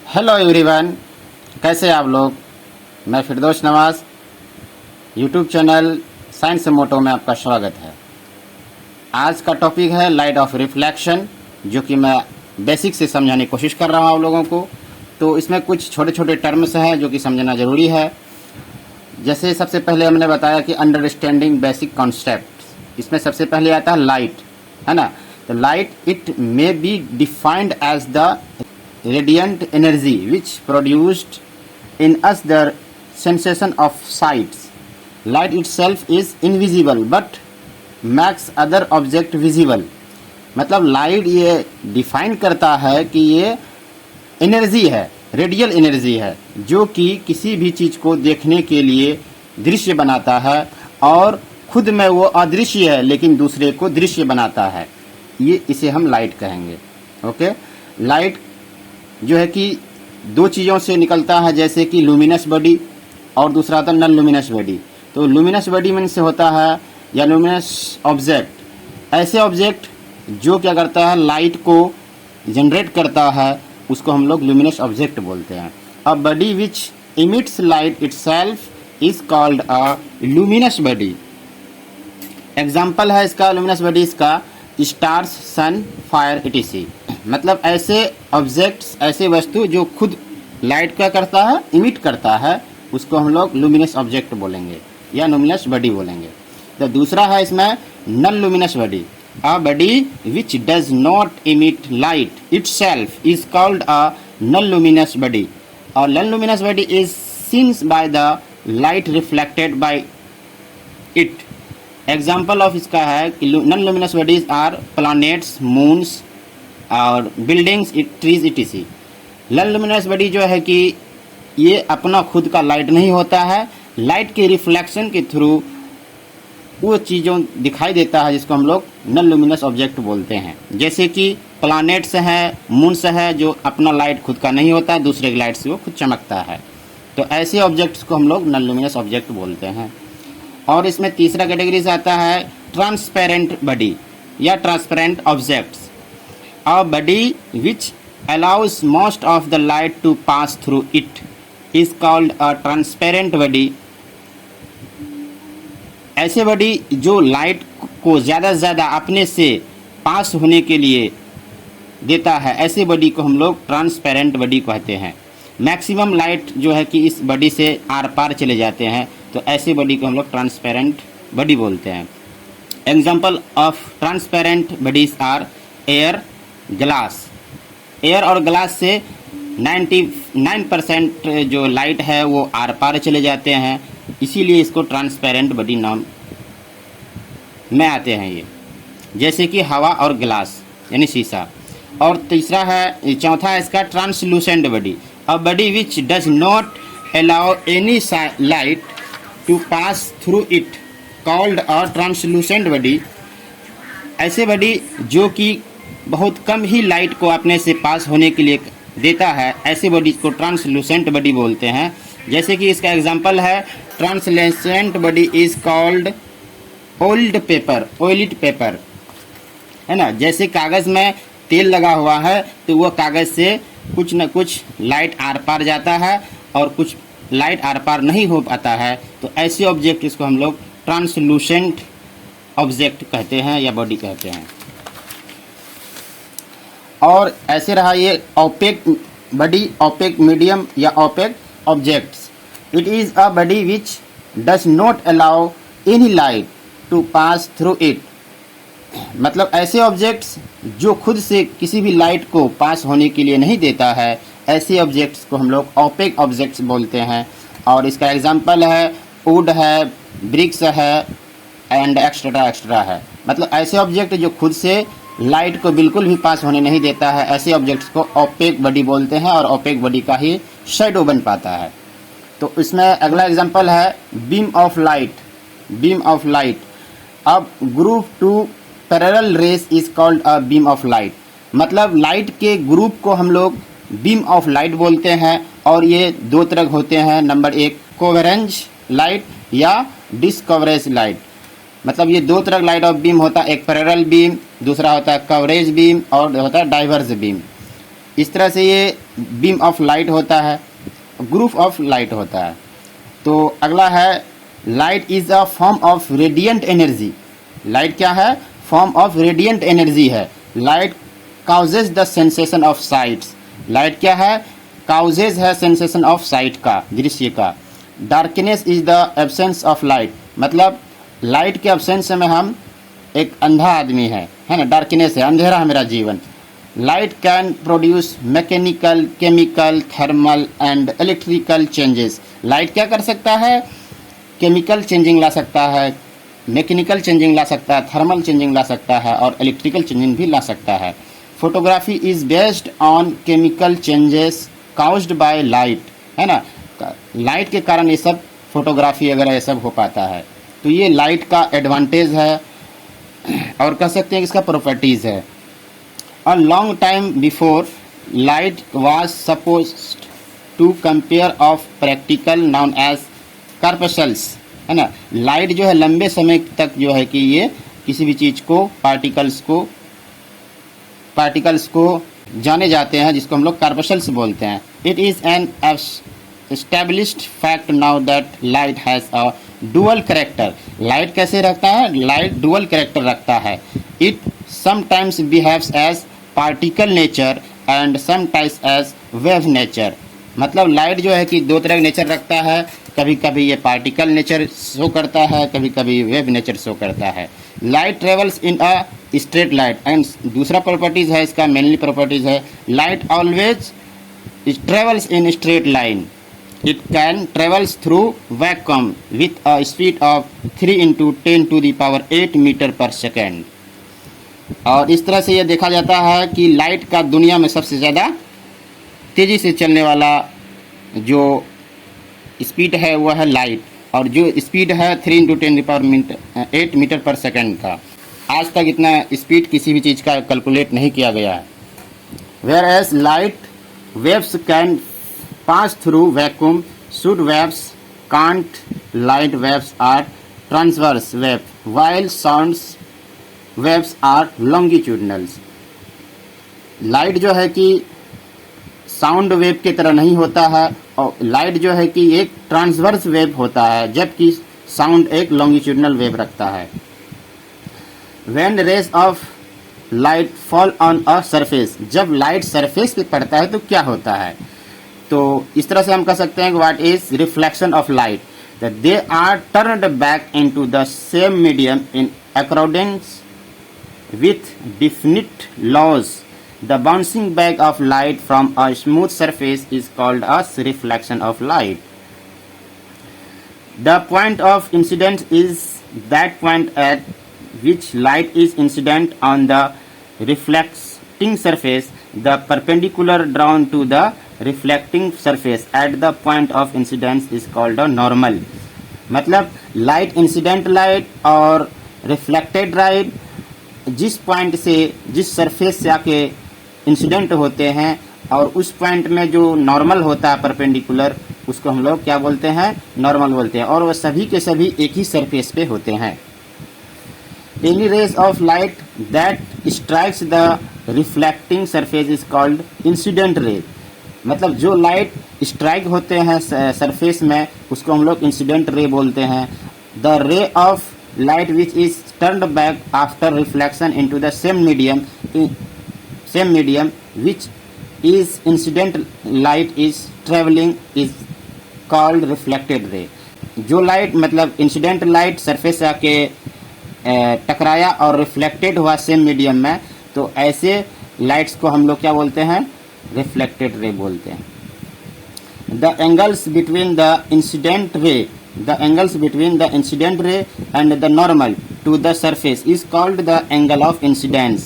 Hello everyone, कैसे आप लोग। मैं फिरदौस नवाज, यूट्यूब चैनल साइंस मोटो में आपका स्वागत है। आज का टॉपिक है लाइट ऑफ रिफ्लेक्शन, जो कि मैं बेसिक से समझाने की कोशिश कर रहा हूँ आप लोगों को। तो इसमें कुछ छोटे छोटे टर्म्स हैं जो कि समझना ज़रूरी है। जैसे सबसे पहले हमने बताया कि अंडरस्टैंडिंग बेसिक कॉन्सेप्ट, इसमें सबसे पहले आता है लाइट, है ना। तो light it may be defined as the radiant energy which produced in us the sensation of sights. Light itself is invisible but makes other object visible. मतलब लाइट ये डिफाइन करता है कि ये एनर्जी है, रेडियल एनर्जी है, जो कि किसी भी चीज़ को देखने के लिए दृश्य बनाता है और खुद में वो अदृश्य है लेकिन दूसरे को दृश्य बनाता है। ये इसे हम लाइट कहेंगे। ओके, लाइट जो है कि दो चीज़ों से निकलता है, जैसे कि लुमिनस बॉडी और दूसरा होता है नॉन लुमिनस बॉडी। तो लुमिनस बॉडी मीन से होता है या लुमिनस ऑब्जेक्ट, ऐसे ऑब्जेक्ट जो क्या करता है, लाइट को जनरेट करता है, उसको हम लोग लुमिनस ऑब्जेक्ट बोलते हैं। अ body which emits light itself is called a luminous body. Example है इसका, लुमिनस बॉडी इसका स्टार्स, सन, फायर etc। मतलब ऐसे ऑब्जेक्ट्स, ऐसे वस्तु जो खुद लाइट का करता है, इमिट करता है, उसको हम लोग लुमिनस ऑब्जेक्ट बोलेंगे या लुमिनस बॉडी बोलेंगे। तो दूसरा है इसमें non luminous body. A body which does not emit light itself is called a non luminous body. और non luminous body is seen by the light reflected by it. Example of इसका है कि non luminous bodies are planets, moons और buildings, trees etc। Non luminous body जो है कि ये अपना खुद का लाइट नहीं होता है, लाइट के रिफ्लेक्शन के थ्रू वो चीज़ों दिखाई देता है जिसको हम लोग नॉन लुमिनस ऑब्जेक्ट बोलते हैं। जैसे कि प्लैनेट्स हैं, मून्स है, जो अपना लाइट खुद का नहीं होता है, दूसरे की लाइट से वो खुद चमकता है। तो ऐसे ऑब्जेक्ट्स को हम लोग नॉन लुमिनस ऑब्जेक्ट बोलते हैं। और इसमें तीसरा कैटेगरी से आता है ट्रांसपेरेंट बॉडी या transparent objects. A body which allows most of the light to pass through it is called a transparent body. ऐसे बॉडी जो लाइट को ज़्यादा से ज़्यादा अपने से पास होने के लिए देता है, ऐसे बॉडी को हम लोग ट्रांसपेरेंट बॉडी कहते हैं। मैक्सिमम लाइट जो है कि इस बॉडी से आर पार चले जाते हैं, तो ऐसे बॉडी को हम लोग ट्रांसपेरेंट बॉडी बोलते हैं। Example of transparent bodies are air, glass. Air और ग्लास से 99% जो लाइट है वो आर पार चले जाते हैं, इसीलिए इसको ट्रांसपेरेंट बॉडी नाम में आते हैं ये। जैसे कि हवा और ग्लास यानी शीशा। और तीसरा है, चौथा है इसका translucent body. A body which does not allow any light to pass through it called a translucent body. ऐसे बॉडी जो कि बहुत कम ही लाइट को अपने से पास होने के लिए देता है, ऐसे बॉडी को ट्रांसलूसेंट बॉडी बोलते हैं। जैसे कि इसका एग्जांपल है, translucent body is called old paper, oiled paper, है ना। जैसे कागज़ में तेल लगा हुआ है तो वह कागज़ से कुछ न कुछ लाइट आर पार जाता है और कुछ लाइट आर पार नहीं हो पाता है, तो ऐसे ऑब्जेक्ट इसको हम लोग ट्रांसलूसेंट ऑब्जेक्ट कहते हैं या बॉडी कहते हैं। और ऐसे रहा ये ओपेक बॉडी, ओपेक मीडियम या opaque objects. It is a body which does not allow any light to pass through it. मतलब ऐसे ऑब्जेक्ट्स जो खुद से किसी भी लाइट को पास होने के लिए नहीं देता है, ऐसे ऑब्जेक्ट्स को हम लोग ओपेक ऑब्जेक्ट्स बोलते हैं। और इसका एग्जांपल है वुड है, ब्रिक्स है एंड एक्स्ट्रा है। मतलब ऐसे ऑब्जेक्ट जो खुद से लाइट को बिल्कुल भी पास होने नहीं देता है, ऐसे ऑब्जेक्ट्स को ओपेक बॉडी बोलते हैं और ओपेक बॉडी का ही शेडो बन पाता है। तो इसमें अगला एग्जांपल है beam of light. Beam of light, अब group to parallel rays is called a beam of light. मतलब लाइट के ग्रुप को हम लोग बीम ऑफ लाइट बोलते हैं। और ये दो तरह होते हैं, नंबर एक कोवेरेंज लाइट या डिसकवरेज लाइट। मतलब ये दो तरह लाइट ऑफ बीम होता है, एक पैरेलल बीम, दूसरा होता है कवरेज बीम और होता है डाइवर्ज बीम। इस तरह से ये बीम ऑफ लाइट होता है, ग्रुप ऑफ लाइट होता है। तो अगला है light is a form of radiant energy. Light क्या है? फॉर्म ऑफ रेडिएंट एनर्जी है। Light causes the sensation of sites. Light क्या है? काउजेज है सेंसेशन ऑफ साइट का, दृश्य का। Darkness is the absence of light, मतलब लाइट के एब्सेंस में हम एक अंधा आदमी है ना, डार्कनेस है, अंधेरा है मेरा जीवन। Light can produce mechanical, chemical, thermal and electrical changes. Light क्या कर सकता है? केमिकल चेंजिंग ला सकता है, मैकेनिकल चेंजिंग ला सकता है, थर्मल चेंजिंग ला सकता है और इलेक्ट्रिकल चेंजिंग भी ला सकता है। Photography is based on chemical changes caused by light, है ना। लाइट के कारण ये सब फोटोग्राफी वगैरह ये सब हो पाता है। तो ये लाइट का एडवांटेज है और कह सकते हैं कि इसका प्रॉपर्टीज है। A long time before light was supposed to compare of practical known as corpuscles, है ना। लाइट जो है लंबे समय तक जो है कि ये किसी भी चीज़ को पार्टिकल्स को जाने जाते हैं, जिसको हम लोग कार्पसल्स बोलते हैं। It is an established fact now that light has a dual character. Light कैसे रखता है? लाइट डुअल कैरेक्टर रखता है। It sometimes behaves as particle nature and sometimes as wave nature. मतलब लाइट जो है कि दो तरह का नेचर रखता है, कभी कभी ये पार्टिकल नेचर शो करता है, कभी कभी वेव नेचर शो करता है। Light travels in a straight light and दूसरा प्रॉपर्टीज है इसका, मेनली प्रॉपर्टीज है light always travels in straight line. It can travels through vacuum with a speed of 3 × 10⁸ meter per second. और इस तरह से ये देखा जाता है कि लाइट का दुनिया में सबसे ज़्यादा तेज़ी से चलने वाला जो स्पीड है वह है लाइट, और जो स्पीड है 3 × 10⁸ मीटर पर सेकेंड का। आज तक इतना स्पीड किसी भी चीज़ का कैलकुलेट नहीं किया गया है। Whereas light waves can pass through vacuum, should waves can't. Light waves are transverse wave while sounds waves are longitudinals. Light जो है कि साउंड वेव की तरह नहीं होता है, और लाइट जो है कि एक ट्रांसवर्स वेव होता है, जबकि साउंड एक लॉन्गिट्यूडनल वेव रखता है। When rays of light fall on a surface, जब लाइट सरफेस पे पड़ता है तो क्या होता है? तो इस तरह से हम कह सकते हैं कि what is reflection of light, that they are turned back into the same medium in accordance with definite laws. The bouncing back of light from a smooth surface is called as reflection of light. The point of incidence is that point at which light is incident on the reflecting surface. The perpendicular drawn to the reflecting surface at the point of incidence is called a normal. मतलब light incident light और reflected light जिस point से, जिस surface से आके incident होते हैं और उस पॉइंट में जो नॉर्मल होता है परपेंडिकुलर, उसको हम लोग क्या बोलते हैं? नॉर्मल बोलते हैं। और वह सभी के सभी एक ही सरफेस पे होते हैं। Any rays of light that strikes the reflecting surface is called incident ray. मतलब जो लाइट स्ट्राइक होते हैं सरफेस में, उसको हम लोग इंसिडेंट रे बोलते हैं। The ray of light which is turned back after reflection into the same medium which is incident light is traveling is called reflected ray. जो लाइट मतलब इंसिडेंट लाइट सरफेस से आके टकराया और रिफ्लेक्टेड हुआ same medium में, तो ऐसे लाइट्स को हम लोग क्या बोलते हैं? रिफ्लेक्टेड रे बोलते हैं। The angles between the incident ray, the angles between the incident ray and the normal to the surface is called the angle of incidence.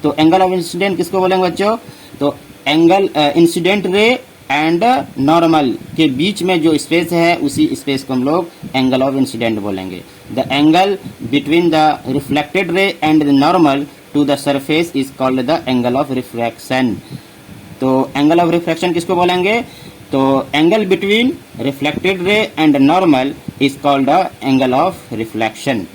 तो एंगल ऑफ इंसिडेंट किसको बोलेंगे बच्चों? तो angle incident ray and normal के बीच में जो space है उसी स्पेस को हम लोग एंगल ऑफ इंसिडेंट बोलेंगे। The angle between the reflected ray and the normal to the surface is called the angle of refraction. तो एंगल ऑफ रिफ्रैक्शन किसको बोलेंगे? तो angle between reflected ray and normal is called the angle of reflection.